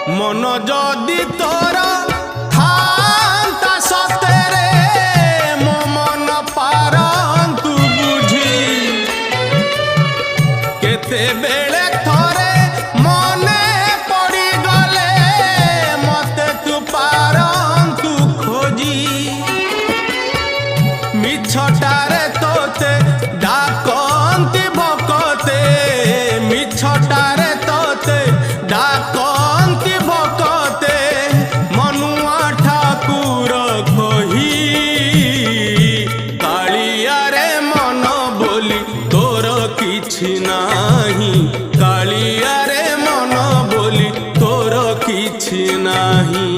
मन जदि तोर थांता सतेरे मो मन पारंतु बुझी केते बेले थरे मने पड़ी गले मते तू पारंतु खोजी मिछटारे तोते डाकंती भकते मिछटारे तोते डाकंती भकते मनुआ ठाकुर कही कालिया रे मन बोली तोर किछि नाही कालिया रे मन बोली तोर किछि नाही।